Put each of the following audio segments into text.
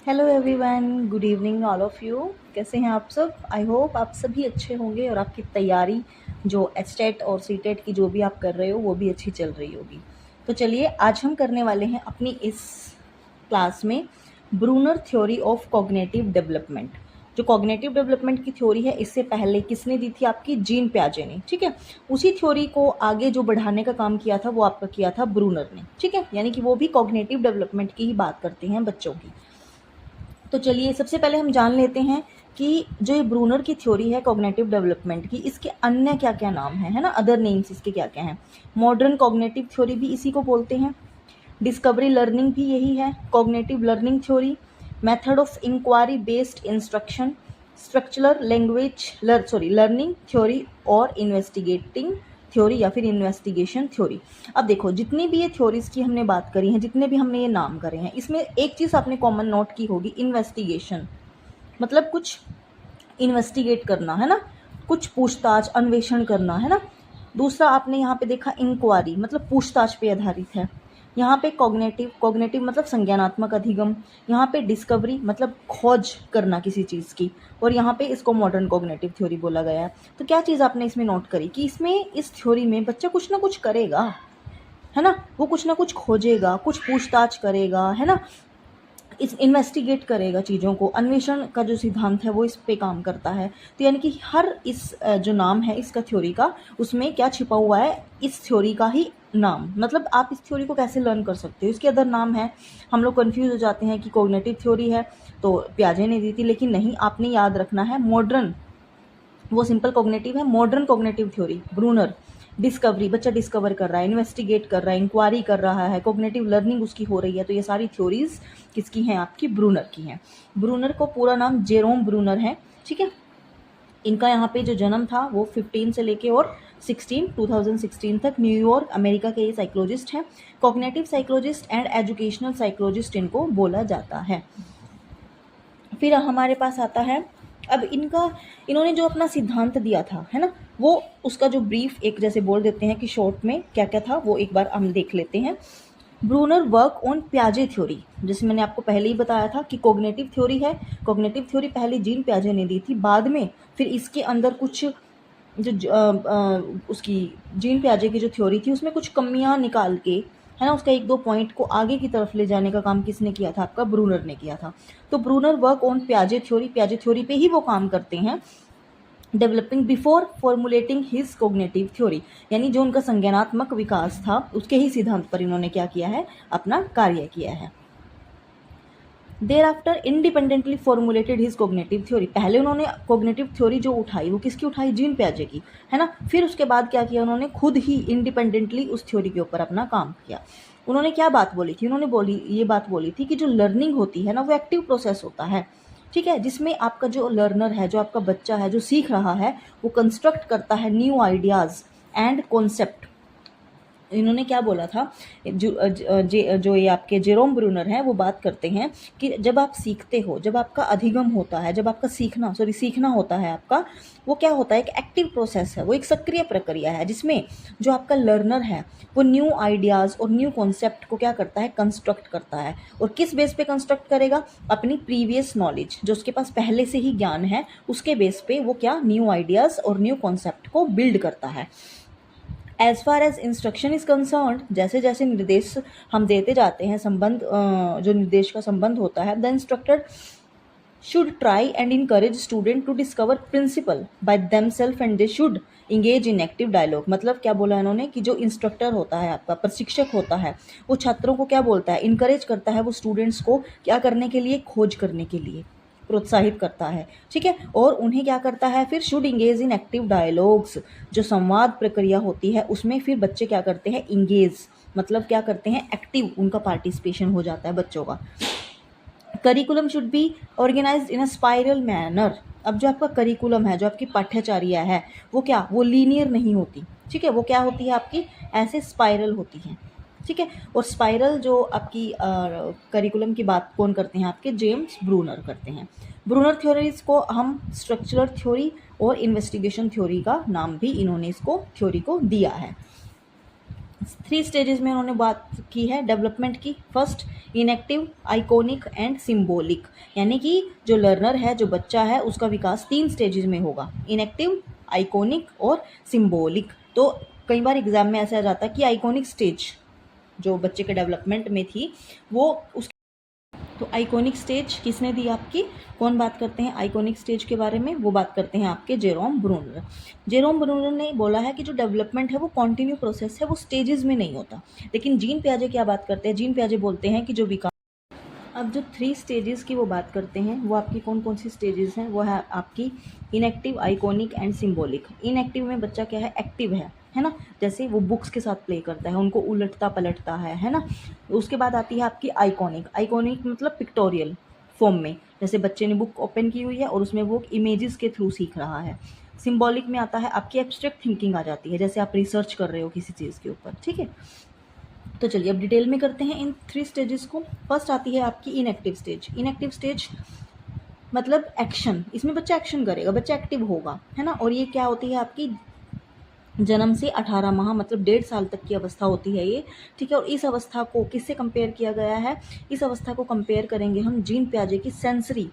Hello everyone, good evening all of you. कैसे हैं आप सब? आई होप आप सभी अच्छे होंगे और आपकी तैयारी जो एचटेट और सीटेट की जो भी आप कर रहे हो वो भी अच्छी चल रही होगी। तो चलिए आज हम करने वाले हैं अपनी इस क्लास में Bruner theory of cognitive development. जो कॉग्निटिव डेवलपमेंट की थ्योरी है इससे पहले किसने दी थी? आपकी जीन प्याजे ने। ठीक है, उसी थ्योरी को आगे जो बढ़ाने का काम किया था वो आपका किया था ब्रूनर ने। ठीक है, यानी कि वो भी कॉग्निटिव डेवलपमेंट की ही बात करते हैं बच्चों की। तो चलिए सबसे पहले हम जान लेते हैं कि जो ये ब्रूनर की थ्योरी है कॉग्निटिव डेवलपमेंट की, इसके अन्य क्या क्या नाम हैं, है ना, अदर नेम्स इसके क्या क्या हैं। मॉडर्न कॉग्निटिव थ्योरी भी इसी को बोलते हैं, डिस्कवरी लर्निंग भी यही है, cognitive learning theory, method of inquiry based instruction, structural language learning theory और इन्वेस्टिगेटिंग थ्योरी या फिर इन्वेस्टिगेशन थ्योरी। अब देखो जितनी भी ये थ्योरीज की हमने बात करी है, जितने भी हमने ये नाम करे हैं, इसमें एक चीज़ आपने कॉमन नोट की होगी, इन्वेस्टिगेशन मतलब कुछ इन्वेस्टिगेट करना, है ना, कुछ पूछताछ अन्वेषण करना, है ना। दूसरा आपने यहाँ पे देखा इंक्वायरी मतलब पूछताछ पे आधारित है। यहाँ पे कॉग्निटिव मतलब संज्ञानात्मक अधिगम। यहाँ पे डिस्कवरी मतलब खोज करना किसी चीज़ की, और यहाँ पे इसको मॉडर्न कॉग्निटिव थ्योरी बोला गया है। तो क्या चीज़ आपने इसमें नोट करी कि इसमें इस थ्योरी में बच्चा कुछ ना कुछ करेगा, है ना, वो कुछ ना कुछ खोजेगा, कुछ पूछताछ करेगा, है ना, इस इन्वेस्टिगेट करेगा चीज़ों को। अन्वेषण का जो सिद्धांत है वो इस पे काम करता है। तो यानी कि हर इस जो नाम है इसका थ्योरी का, उसमें क्या छिपा हुआ है, इस थ्योरी का ही नाम। मतलब आप इस थ्योरी को कैसे लर्न कर सकते हो, इसके अदर नाम है। हम लोग कंफ्यूज हो जाते हैं कि कॉग्निटिव थ्योरी है तो प्याजे ने दी थी, लेकिन नहीं, आपने याद रखना है मॉडर्न, वो सिंपल कॉग्निटिव है, modern cognitive theory Bruner. Discovery बच्चा डिस्कवर कर रहा है, इन्वेस्टिगेट कर रहा है, इंक्वायरी कर रहा है, कॉग्निटिव लर्निंग उसकी हो रही है। तो ये सारी थ्योरीज किसकी हैं? आपकी ब्रूनर की हैं। ब्रूनर को पूरा नाम जेरोम ब्रूनर है। ठीक है, इनका यहाँ पे जो जन्म था वो 15 से लेके और 2016 तक न्यूयॉर्क अमेरिका के ये साइकोलॉजिस्ट हैं। Cognitive psychologist and educational psychologist इनको बोला जाता है। फिर हमारे पास आता है अब इन्होंने जो अपना सिद्धांत दिया था, है ना, वो उसका जो ब्रीफ एक जैसे बोल देते हैं कि शॉर्ट में क्या क्या था वो एक बार हम देख लेते हैं। ब्रूनर वर्क ऑन प्याजे थ्योरी, जैसे मैंने आपको पहले ही बताया था कि कॉग्निटिव थ्योरी है। कॉग्निटिव थ्योरी पहले जीन प्याजे ने दी थी, बाद में फिर इसके अंदर कुछ उसकी जीन प्याजे की जो थ्योरी थी उसमें कुछ कमियां निकाल के, है ना, उसका एक दो पॉइंट को आगे की तरफ ले जाने का काम किसने किया था? आपका ब्रूनर ने किया था। तो ब्रूनर वर्क ऑन प्याजे थ्योरी पे ही वो काम करते हैं, developing before formulating his cognitive theory, यानी जो उनका संज्ञानात्मक विकास था उसके ही सिद्धांत पर इन्होंने क्या किया है? अपना कार्य किया है। There after independently formulated his cognitive theory, पहले उन्होंने कोग्निटिव थ्योरी जो उठाई वो किसकी उठाई? जीन प्याजे की, है ना। फिर उसके बाद क्या किया उन्होंने? खुद ही इंडिपेंडेंटली उस थ्योरी के ऊपर अपना काम किया। उन्होंने क्या बात बोली थी? उन्होंने ये बात बोली थी कि जो लर्निंग होती है ना वो एक्टिव प्रोसेस होता है। ठीक है, जिसमें आपका जो लर्नर है, जो आपका बच्चा है जो सीख रहा है, वो कंस्ट्रक्ट करता है न्यू आइडियाज़ एंड कॉन्सेप्ट। इन्होंने क्या बोला था? जो ये आपके जेरोम ब्रूनर हैं वो बात करते हैं कि जब आप सीखते हो, जब आपका अधिगम होता है, जब आपका सीखना होता है आपका, वो क्या होता है? एक एक्टिव प्रोसेस है, वो एक सक्रिय प्रक्रिया है जिसमें जो आपका लर्नर है वो न्यू आइडियाज़ और न्यू कॉन्सेप्ट को क्या करता है? कंस्ट्रक्ट करता है। और किस बेस पे कंस्ट्रक्ट करेगा? अपनी प्रीवियस नॉलेज, जो उसके पास पहले से ही ज्ञान है, उसके बेस पे वो क्या न्यू आइडियाज़ और न्यू कॉन्सेप्ट को बिल्ड करता है। As far as instruction is concern, जैसे जैसे निर्देश हम देते जाते हैं, जो निर्देश का संबंध होता है, the instructor should try and encourage student to discover principle by themselves and they should engage in active dialogue. मतलब क्या बोला इन्होंने कि जो इंस्ट्रक्टर होता है, आपका प्रशिक्षक होता है, वो छात्रों को क्या बोलता है? इनकरेज करता है वो स्टूडेंट्स को क्या करने के लिए? खोज करने के लिए प्रोत्साहित करता है। ठीक है, और उन्हें क्या करता है फिर? Should engage in active dialogues, जो संवाद प्रक्रिया होती है उसमें फिर बच्चे क्या करते हैं? इंगेज मतलब क्या करते हैं? एक्टिव, उनका पार्टिसिपेशन हो जाता है बच्चों का। Curriculum should be organised in a spiral manner. अब जो आपका करिकुलम है, जो आपकी पाठ्यचर्या है, वो क्या? वो लीनियर नहीं होती। ठीक है, वो क्या होती है आपकी? ऐसे स्पाइरल होती है। ठीक है, और स्पाइरल जो आपकी करिकुलम की बात कौन करते हैं? आपके जेम्स ब्रूनर करते हैं। ब्रूनर थ्योरीज को हम स्ट्रक्चरल थ्योरी और इन्वेस्टिगेशन थ्योरी का नाम भी इन्होंने इसको थ्योरी को दिया है। 3 स्टेजेस में उन्होंने बात की है डेवलपमेंट की। First, inactive, iconic and symbolic, यानी कि जो लर्नर है, जो बच्चा है, उसका विकास 3 स्टेजेस में होगा, इनएक्टिव, आइकॉनिक और सिम्बॉलिक। तो कई बार एग्जाम में ऐसा आ जाता है कि आइकॉनिक स्टेज जो बच्चे के डेवलपमेंट में थी वो उस तो आइकॉनिक स्टेज किसने दी आपकी, कौन बात करते हैं आइकॉनिक स्टेज के बारे में, वो बात करते हैं आपके जेरोम ब्रूनर। जेरोम ब्रूनर ने बोला है कि जो डेवलपमेंट है वो कॉन्टिन्यू प्रोसेस है, वो स्टेजेस में नहीं होता। लेकिन जीन पियाजे क्या बात करते हैं, जीन पियाजे बोलते हैं कि जो विकास, अब जो 3 स्टेजेस की वो बात करते हैं, वो आपकी कौन कौन सी स्टेजेस हैं, वो है आपकी inactive, iconic and symbolic. Inactive में बच्चा क्या है, एक्टिव है ना, जैसे वो बुक्स के साथ प्ले करता है, उनको उलटता पलटता है ना। उसके बाद आती है आपकी आइकॉनिक। आइकॉनिक मतलब पिक्टोरियल फॉर्म में, जैसे बच्चे ने बुक ओपन की हुई है और उसमें वो इमेजेस के थ्रू सीख रहा है। सिम्बॉलिक में आता है आपकी एब्स्ट्रैक्ट थिंकिंग आ जाती है, जैसे आप रिसर्च कर रहे हो किसी चीज़ के ऊपर, ठीक है। तो चलिए अब डिटेल में करते हैं इन 3 स्टेजेस को। फर्स्ट आती है आपकी इनएक्टिव स्टेज। इनएक्टिव स्टेज मतलब एक्शन, इसमें बच्चा एक्शन करेगा, बच्चा एक्टिव होगा, है ना। और ये क्या होती है आपकी जन्म से 18 माह मतलब 1.5 साल तक की अवस्था होती है ये, ठीक है। और इस अवस्था को किससे कंपेयर किया गया है, इस अवस्था को कंपेयर करेंगे हम जीन पियाजे की सेंसरी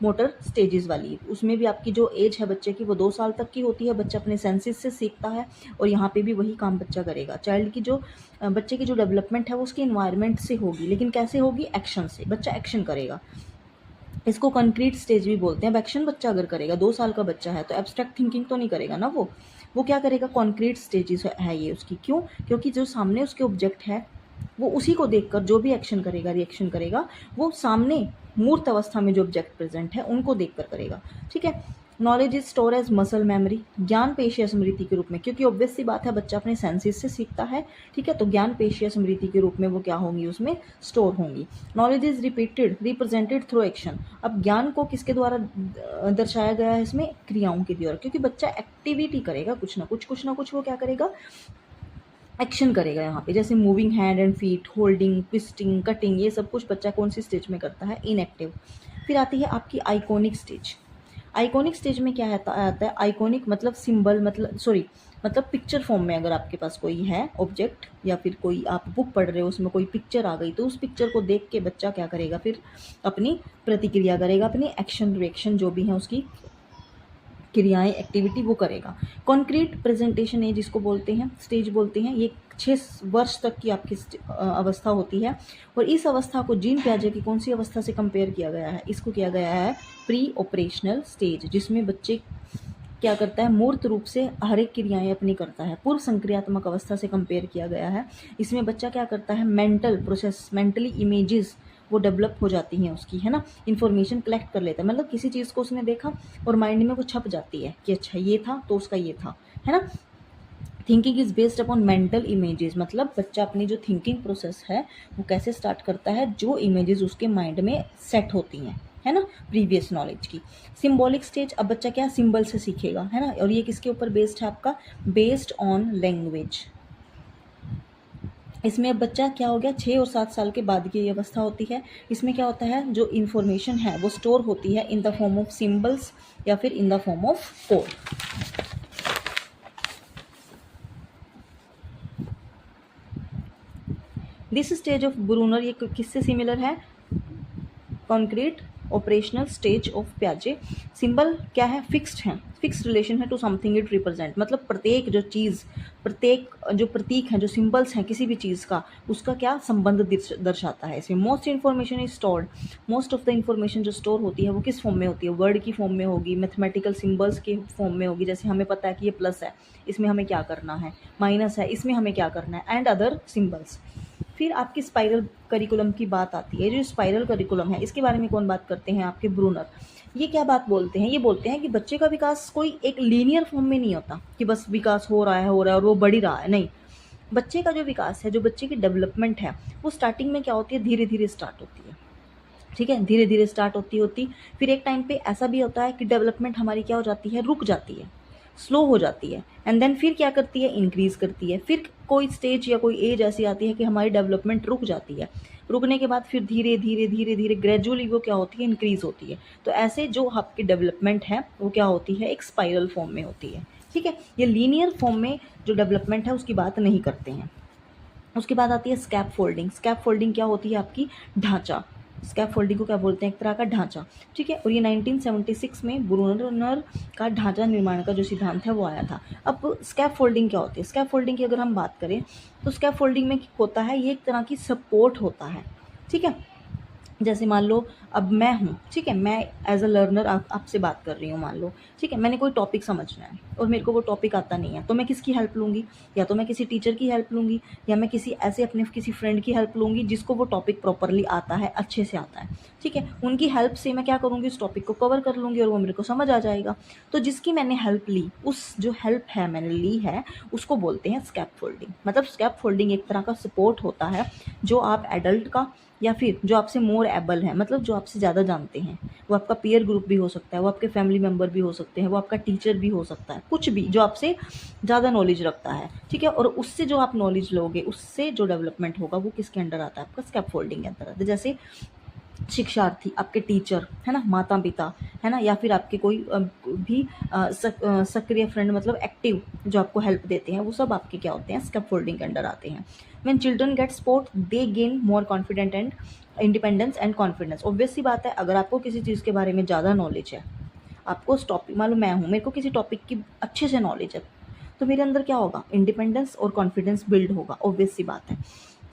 मोटर स्टेजेस वाली। उसमें भी आपकी जो एज है बच्चे की वो 2 साल तक की होती है, बच्चा अपने सेंसेस से सीखता है। और यहाँ पे भी वही काम बच्चा करेगा। चाइल्ड की जो बच्चे की जो डेवलपमेंट है वो उसके इन्वायरमेंट से होगी, लेकिन कैसे होगी, एक्शन से, बच्चा एक्शन करेगा। इसको कंक्रीट स्टेज भी बोलते हैं। अब एक्शन बच्चा अगर करेगा, 2 साल का बच्चा है, तो एब्स्ट्रैक्ट थिंकिंग तो नहीं करेगा ना वो क्या करेगा, कॉन्क्रीट स्टेजेस है ये उसकी। क्यों, क्योंकि जो सामने उसके ऑब्जेक्ट है वो उसी को देखकर जो भी एक्शन करेगा, रिएक्शन करेगा, वो सामने मूर्त अवस्था में जो ऑब्जेक्ट प्रेजेंट है उनको देखकर करेगा, ठीक है। Knowledge is store as muscle memory, ज्ञान पेशीय स्मृति के रूप में, क्योंकि ऑब्वियस सी बात है बच्चा अपने सेंसेस से सीखता है, ठीक है। तो ज्ञान पेशीय स्मृति के रूप में वो क्या होंगी, उसमें स्टोर होंगी। Knowledge is repeated represented through action. अब ज्ञान को किसके द्वारा दर्शाया गया है, इसमें क्रियाओं के द्वारा, क्योंकि बच्चा एक्टिविटी करेगा, कुछ ना कुछ वो क्या करेगा, एक्शन करेगा। यहाँ पे जैसे moving hand and feet, holding, twisting, cutting, ये सब कुछ बच्चा कौन सी स्टेज में करता है, इनएक्टिव। फिर आती है आपकी आइकॉनिक स्टेज। आइकॉनिक स्टेज में क्या आता है, आइकॉनिक मतलब सिंबल, मतलब पिक्चर फॉर्म में अगर आपके पास कोई है ऑब्जेक्ट, या फिर कोई आप बुक पढ़ रहे हो उसमें कोई पिक्चर आ गई, तो उस पिक्चर को देख के बच्चा क्या करेगा, फिर अपनी प्रतिक्रिया करेगा, अपनी एक्शन रिएक्शन जो भी है उसकी क्रियाएं, एक्टिविटी वो करेगा। कॉन्क्रीट प्रेजेंटेशन है जिसको बोलते हैं, स्टेज बोलते हैं, ये 6 वर्ष तक की आपकी अवस्था होती है। और इस अवस्था को जीन पियाजे की कौन सी अवस्था से कंपेयर किया गया है, इसको किया गया है प्री ऑपरेशनल स्टेज, जिसमें बच्चे क्या करता है, मूर्त रूप से हर एक क्रियाएं अपनी करता है। पूर्व संक्रियात्मक अवस्था से कंपेयर किया गया है। इसमें बच्चा क्या करता है, मेंटल प्रोसेस, मेंटली इमेजेस वो डेवलप हो जाती हैं उसकी, है ना। इन्फॉर्मेशन कलेक्ट कर लेता है, मतलब किसी चीज़ को उसने देखा और माइंड में वो छप जाती है कि अच्छा ये था तो उसका ये था, है ना। Thinking is based upon mental images, मतलब बच्चा अपनी जो थिंकिंग प्रोसेस है वो कैसे स्टार्ट करता है, जो इमेजेस उसके माइंड में सेट होती हैं, है ना, प्रीवियस नॉलेज की। सिंबॉलिक स्टेज, अब बच्चा क्या सिंबल से सीखेगा, है ना। और ये किसके ऊपर बेस्ड है आपका, बेस्ड ऑन लैंग्वेज। इसमें अब बच्चा क्या हो गया, 6 और 7 साल के बाद की ये अवस्था होती है। इसमें क्या होता है, जो इन्फॉर्मेशन है वो स्टोर होती है in the form of symbols या फिर in the form of code. This stage of Bruner, ये किससे सिमिलर है, कॉन्क्रीट ऑपरेशनल स्टेज ऑफ पियाजे। सिंबल क्या है, फिक्स्ड है, फिक्स्ड रिलेशन है टू समथिंग इट रिप्रेजेंट, मतलब प्रत्येक जो चीज़, प्रत्येक जो प्रतीक हैं, जो सिंबल्स हैं किसी भी चीज़ का, उसका क्या संबंध दर्शाता है। इसमें most information is stored, most of the information जो स्टोर होती है वो किस फॉर्म में होती है, वर्ड की फॉर्म में होगी, मैथमेटिकल सिंबल्स के फॉर्म में होगी। जैसे हमें पता है कि ये प्लस है, इसमें हमें क्या करना है, माइनस है, इसमें हमें क्या करना है, एंड अदर सिंबल्स। फिर आपकी स्पाइरल करिकुलम की बात आती है। जो स्पाइरल करिकुलम है इसके बारे में कौन बात करते हैं, आपके ब्रूनर। ये क्या बात बोलते हैं, ये बोलते हैं कि बच्चे का विकास कोई एक लीनियर फॉर्म में नहीं होता कि बस विकास हो रहा है और वो बढ़ ही रहा है, नहीं। बच्चे का जो विकास है, जो बच्चे की डेवलपमेंट है, वो स्टार्टिंग में क्या होती है, धीरे धीरे स्टार्ट होती है, ठीक है। धीरे धीरे स्टार्ट होती फिर एक टाइम पे ऐसा भी होता है कि डेवलपमेंट हमारी क्या हो जाती है, रुक जाती है, स्लो हो जाती है, एंड देन फिर क्या करती है, इंक्रीज करती है। फिर कोई स्टेज या कोई एज ऐसी आती है कि हमारी डेवलपमेंट रुक जाती है। रुकने के बाद फिर धीरे धीरे धीरे धीरे ग्रेजुअली वो क्या होती है, इंक्रीज होती है। तो ऐसे जो आपकी डेवलपमेंट है वो क्या होती है, एक स्पाइरल फॉर्म में होती है, ठीक है। ये लीनियर फॉर्म में जो डेवलपमेंट है उसकी बात नहीं करते हैं। उसके बाद आती है स्कैप फोल्डिंग। स्कैप फोल्डिंग क्या होती है? आपकी ढांचा। स्कैप फोल्डिंग को क्या बोलते हैं? एक तरह का ढांचा, ठीक है। और ये 1976 में ब्रूनर का ढांचा निर्माण का जो सिद्धांत है वो आया था। अब स्कैप फोल्डिंग क्या होती है? स्कैप फोल्डिंग की अगर हम बात करें तो स्कैप फोल्डिंग में होता है, ये एक तरह की सपोर्ट होता है, ठीक है। जैसे मान लो अब मैं हूँ, ठीक है, मैं एज अ लर्नर आपसे बात कर रही हूँ, मान लो, ठीक है, मैंने कोई टॉपिक समझना है और मेरे को वो टॉपिक आता नहीं है, तो मैं किसकी हेल्प लूँगी? या तो मैं किसी टीचर की हेल्प लूँगी, या मैं किसी ऐसे अपने किसी फ्रेंड की हेल्प लूँगी जिसको वो टॉपिक प्रॉपरली आता है, अच्छे से आता है, ठीक है। उनकी हेल्प से मैं क्या करूँगी? उस टॉपिक को कवर कर लूँगी और वो मेरे को समझ आ जाएगा। तो जिसकी मैंने हेल्प ली, उस जो हेल्प है मैंने ली है, उसको बोलते हैं स्कैप फोल्डिंग। मतलब स्कैप फोल्डिंग एक तरह का सपोर्ट होता है जो आप एडल्ट का, या फिर जो आपसे मोर एबल है, मतलब जो आपसे ज़्यादा जानते हैं, वो आपका पीयर ग्रुप भी हो सकता है, वो आपके फैमिली मेम्बर भी हो सकते हैं, वो आपका टीचर भी हो सकता है, कुछ भी जो आपसे ज़्यादा नॉलेज रखता है, ठीक है। और उससे जो आप नॉलेज लोगे, उससे जो डेवलपमेंट होगा वो किसके अंडर आता है? आपका स्कैप फोल्डिंग के अंदर आता है। जैसे शिक्षार्थी, आपके टीचर है ना, माता पिता है ना, या फिर आपके कोई भी सक्रिय फ्रेंड, मतलब एक्टिव जो आपको हेल्प देते हैं, वो सब आपके क्या होते हैं? स्कैप फोल्डिंग के अंडर आते हैं। When children get support they gain more confident and independence and confidence. Obvious सी बात है, अगर आपको किसी चीज़ के बारे में ज़्यादा नॉलेज है, आपको उस टॉपिक, मान लो मैं हूँ, मेरे को किसी टॉपिक की अच्छे से नॉलेज है, तो मेरे अंदर क्या होगा? इंडिपेंडेंस और कॉन्फिडेंस बिल्ड होगा, ऑब्वियस सी बात है,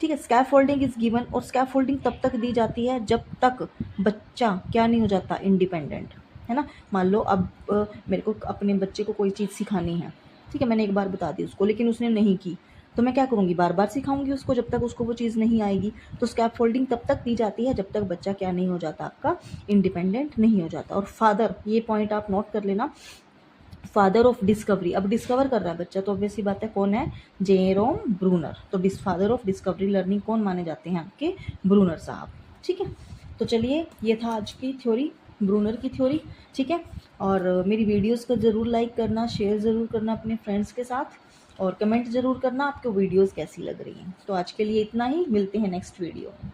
ठीक है। स्कैफोल्डिंग इज गिवन, और स्कैफोल्डिंग तब तक दी जाती है जब तक बच्चा क्या नहीं हो जाता? इंडिपेंडेंट, है ना। मान लो अब मेरे को अपने बच्चे को कोई चीज़ सिखानी है, ठीक है, मैंने एक बार बता दी उसको, लेकिन उसने नहीं की, तो मैं क्या करूँगी? बार बार सिखाऊंगी उसको जब तक उसको वो चीज़ नहीं आएगी। तो स्कैफोल्डिंग तब तक दी जाती है जब तक बच्चा क्या नहीं हो जाता? आपका इंडिपेंडेंट नहीं हो जाता। और फादर, ये पॉइंट आप नोट कर लेना, फादर ऑफ डिस्कवरी, अब डिस्कवर कर रहा है बच्चा, तो ऑब्वियस सी बात है कौन है? Jerome Bruner. तो फादर ऑफ डिस्कवरी लर्निंग कौन माने जाते हैं? आपके ब्रूनर साहब, ठीक है। तो चलिए, ये था आज की थ्योरी, ब्रूनर की थ्योरी, ठीक है। और मेरी वीडियोस को ज़रूर लाइक करना, शेयर ज़रूर करना अपने फ्रेंड्स के साथ, और कमेंट ज़रूर करना आपको वीडियोस कैसी लग रही हैं। तो आज के लिए इतना ही, मिलते हैं नेक्स्ट वीडियो में।